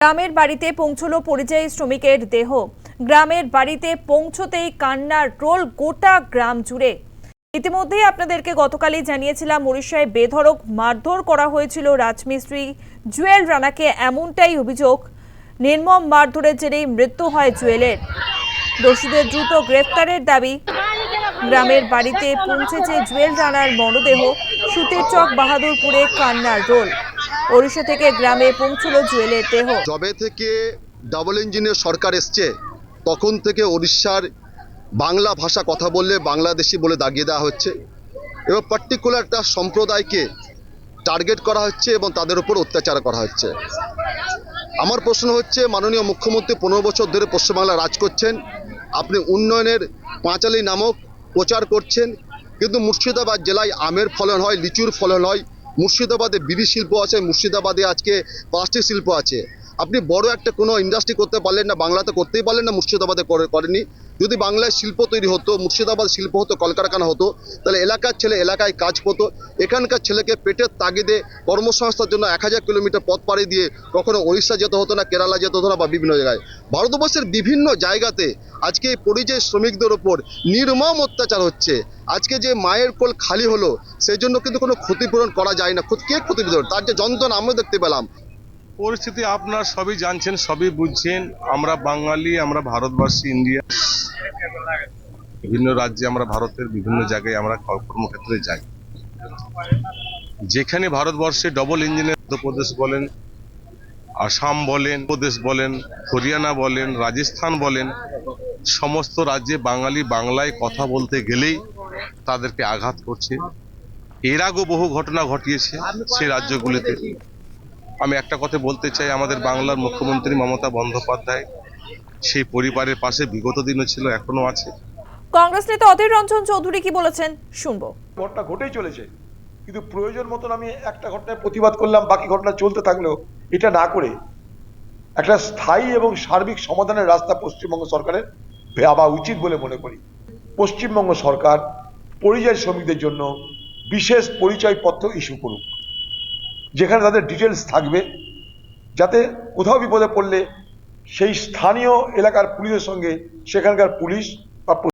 গ্রামের বাড়িতে পৌঁছলো পরিযায়ী শ্রমিকের দেহ। গ্রামের বাড়িতে পৌঁছতেই কান্নার রোল গোটা গ্রাম জুড়ে। ইতিমধ্যেই আপনাদেরকে গতকালই জানিয়েছিলাম উড়িষ্যায় বেধড়ক মারধর করা হয়েছিল রাজমিস্ত্রি জুয়েল রানাকে। এমনটাই অভিযোগ। নির্মম মারধরের জেরেই মৃত্যু হয় জুয়েলের। দোষীদের দ্রুত গ্রেফতারের দাবি। গ্রামের বাড়িতে পৌঁছেছে জুয়েল রানার মরদেহ। সুতির চক বাহাদুরপুরে কান্নার রোল। ওড়িশা থেকে গ্রামে পৌঁছলো জুয়েলের দেহ। যবে থেকে ডাবল ইঞ্জিনের সরকার এসছে তখন থেকে ওড়িশার বাংলা ভাষা কথা বললে বাংলাদেশি বলে দাগিয়ে দেওয়া হচ্ছে এবং পার্টিকুলার একটা সম্প্রদায়কে টার্গেট করা হচ্ছে এবং তাদের উপর অত্যাচার করা হচ্ছে। আমার প্রশ্ন হচ্ছে, মাননীয় মুখ্যমন্ত্রী 15 বছর ধরে পশ্চিমবাংলা রাজ করছেন, আপনি উন্নয়নের পাঁচালী নামক প্রচার করছেন, কিন্তু মুর্শিদাবাদ জেলায় আমের ফলন হয়, লিচুর ফলন হয়, মুর্শিদাবাদে বিড়ি শিল্প আছে, মুর্শিদাবাদে আজকে প্লাস্টিক শিল্প আছে। আপনি বড় একটা কোনো ইন্ডাস্ট্রি করতে পারলেন না, বাংলাতে করতেই পারলেন না, মুর্শিদাবাদে করেনি। যদি বাংলায় শিল্প তৈরি হতো, মুর্শিদাবাদ শিল্প হতো, কলকারখানা হতো, তাহলে এলাকার ছেলে এলাকায় কাজ পেতো। এখানকার ছেলেকে পেটের তাগিদে কর্মসংস্থার জন্য 1000 কিলোমিটার পথ পাড়ি দিয়ে কখনো ওড়িশা যেতে হতো না, কেরালা যেতে হতো না, বা বিভিন্ন জায়গায় ভারতবর্ষের বিভিন্ন জায়গাতে আজকে এই পরিযায়ী শ্রমিকদের ওপর নির্মম অত্যাচার হচ্ছে। আজকে যে মায়ের কোল খালি হলো সেই জন্য কিন্তু কোনো ক্ষতিপূরণ করা যায় না। কে ক্ষতিপূরণ? তার যে যন্ত্রণা আমরা দেখতে পেলাম। পরিস্থিতি আপনারা সবই জানছেন, সবই বুঝছেন। আমরা বাঙালি, আমরা ভারতবাসী, ইন্ডিয়া বিভিন্ন রাজ্যে, আমরা ভারতের বিভিন্ন জায়গায় আমরা কর্মক্ষেত্রে যাই। যেখানে ভারতবর্ষে ডবল ইঞ্জিনের মধ্যপ্রদেশ বলেন, আসাম বলেন, প্রদেশ বলেন, হরিয়ানা বলেন, রাজস্থান বলেন, সমস্ত রাজ্যে বাঙালি বাংলায় কথা বলতে গেলেই তাদেরকে আঘাত করছে। এর আগেও বহু ঘটনা ঘটিয়েছে সেই রাজ্যগুলিতে। আমি একটা কথা বলতে চাই, আমাদের বাংলার মুখ্যমন্ত্রী মমতা বন্দ্যোপাধ্যায় সেই পরিবারের পাশে বিগত দিনও ছিল, এখনো আছে। কংগ্রেস নেতা অধীর রঞ্জন চৌধুরী কি বলেছেন শুনবো। ঘটনা ঘটেই চলেছে, কিন্তু প্রয়োজন মতন আমি একটা ঘটনায় প্রতিবাদ করলাম, বাকি ঘটনা চলতে থাকলেও এটা না করে একটা স্থায়ী এবং সার্বিক সমাধানের রাস্তা পশ্চিমবঙ্গ সরকারের ভাবা উচিত বলে মনে করি। পশ্চিমবঙ্গ সরকার পরিযায়ী শ্রমিকদের জন্য বিশেষ পরিচয়পত্র ইস্যু করুক, যেখানে তাদের ডিটেলস থাকবে, যাতে কোথাও বিপদে পড়লে সেই স্থানীয় এলাকার পুলিশের সঙ্গে সেখানকার পুলিশ বা